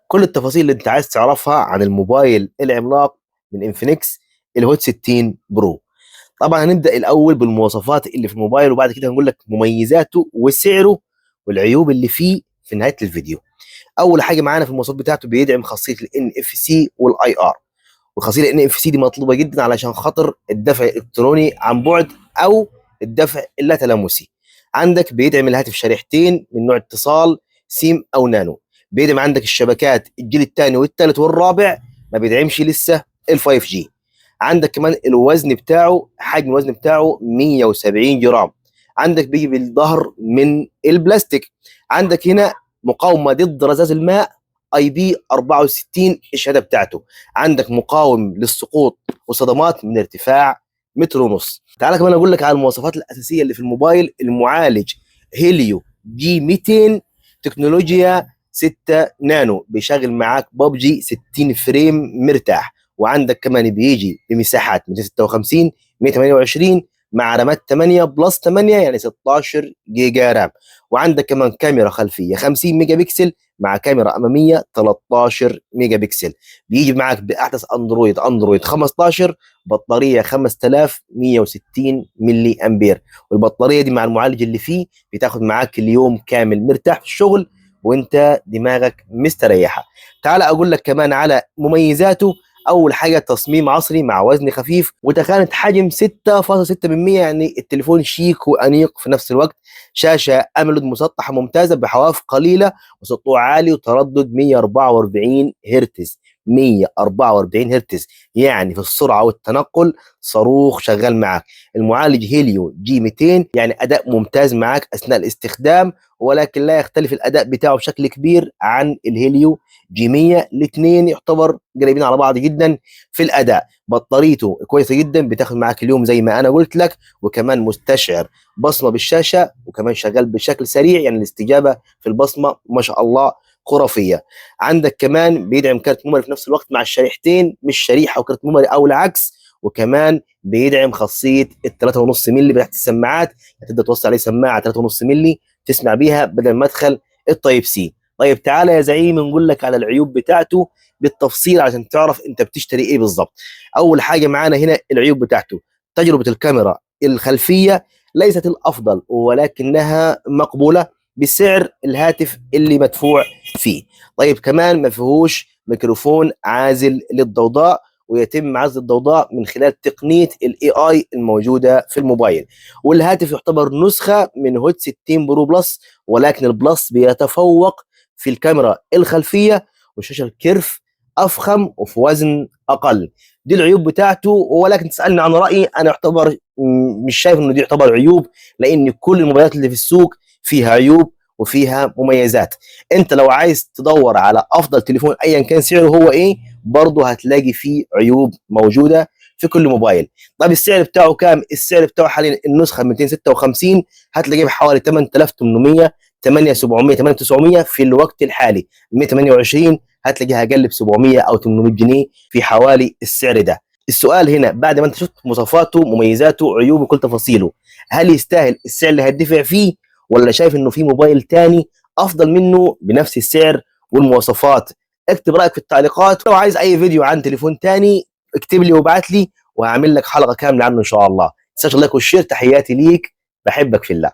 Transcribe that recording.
كل التفاصيل اللي انت عايز تعرفها عن الموبايل العملاق من انفينكس الهوت 60 برو. طبعا هنبدا الاول بالمواصفات اللي في الموبايل، وبعد كده هنقول لك مميزاته وسعره والعيوب اللي فيه في نهايه الفيديو. اول حاجه معانا في المواصفات بتاعته بيدعم خاصيه الان اف سي والاي ار، وخاصيه الان اف سي دي مطلوبه جدا علشان خاطر الدفع الالكتروني عن بعد او الدفع اللا تلامسي. عندك بيدعم الهاتف شريحتين من نوع اتصال سيم او نانو. بيدعم عندك الشبكات الجيل الثاني والثالث والرابع، ما بيدعمش لسه ال 5 جي. عندك كمان الوزن بتاعه، حجم الوزن بتاعه 170 جرام. عندك بيجي بالظهر من البلاستيك. عندك هنا مقاومه ضد رذاذ الماء اي بي 64 الشهاده بتاعته. عندك مقاوم للسقوط وصدمات من ارتفاع متر ونص. تعال كمان اقول لك على المواصفات الاساسيه اللي في الموبايل. المعالج هيليو جي 200 تكنولوجيا 6 نانو، بيشغل معاك ببجي 60 فريم مرتاح. وعندك كمان بيجي بمساحات 256 128 مع رامات 8 بلس 8 يعني 16 جيجا رام. وعندك كمان كاميرا خلفيه 50 ميجا بكسل مع كاميرا اماميه 13 ميجا بكسل. بيجي معاك باحدث اندرويد 15، بطاريه 5160 ملي امبير. والبطاريه دي مع المعالج اللي فيه بتاخد معاك اليوم كامل مرتاح في الشغل وانت دماغك مستريحه. تعال اقول لك كمان على مميزاته. اول حاجه تصميم عصري مع وزن خفيف وتخانه حجم 6.6%، يعني التليفون شيك وانيق في نفس الوقت. شاشه اموليد مسطحه ممتازه بحواف قليله وسطوع عالي وتردد 144 هرتز. 144 هرتز يعني في السرعه والتنقل صاروخ شغال معك. المعالج هيليو جي 200 يعني اداء ممتاز معك اثناء الاستخدام، ولكن لا يختلف الاداء بتاعه بشكل كبير عن الهيليو جي 100. الاثنين يعتبر قريبين على بعض جدا في الاداء. بطاريته كويسه جدا بتاخد معاك اليوم زي ما انا قلت لك، وكمان مستشعر بصمه بالشاشه، وكمان شغال بشكل سريع، يعني الاستجابه في البصمه ما شاء الله خرافيه. عندك كمان بيدعم كارت ميموري في نفس الوقت مع الشريحتين، مش شريحه وكارت ميموري او العكس. وكمان بيدعم خاصيه ال 3.5 مللي بتاعت السماعات، تقدر توصل عليه سماعه 3.5 مللي تسمع بيها بدل مدخل التايب سي. طيب تعالى يا زعيم نقول لك على العيوب بتاعته بالتفصيل عشان تعرف انت بتشتري ايه بالظبط. اول حاجه معانا هنا العيوب بتاعته. تجربه الكاميرا الخلفيه ليست الافضل ولكنها مقبوله بسعر الهاتف اللي مدفوع فيه. طيب كمان ما فيهوش ميكروفون عازل للضوضاء، ويتم عزل الضوضاء من خلال تقنيه الاي اي الموجوده في الموبايل. والهاتف يعتبر نسخه من هوت 60 برو بلس، ولكن البلس بيتفوق في الكاميرا الخلفيه وشاشه الكيرف افخم وفي وزن اقل. دي العيوب بتاعته، ولكن تسالني عن رايي انا يعتبر مش شايف انه دي يعتبر عيوب، لان كل الموبايلات اللي في السوق فيها عيوب وفيها مميزات. انت لو عايز تدور على افضل تليفون ايا كان سعره هو ايه، برضه هتلاقي فيه عيوب موجوده في كل موبايل. طب السعر بتاعه كام؟ السعر بتاعه حاليا النسخه 256 هتلاقيه بحوالي 8800 8700 8900 في الوقت الحالي. 128 هتلاقيها اقل ب 700 او 800 جنيه في حوالي السعر ده. السؤال هنا بعد ما انت شفت مواصفاته مميزاته عيوبه كل تفاصيله، هل يستاهل السعر اللي هتدفع فيه، ولا شايف انه في موبايل تاني افضل منه بنفس السعر والمواصفات؟ اكتب رايك في التعليقات. لو عايز اي فيديو عن تليفون تاني اكتب لي وابعت لي وهعمل لك حلقه كامله عنه ان شاء الله. تنساش اللايك والشير. تحياتي ليك، بحبك في الله.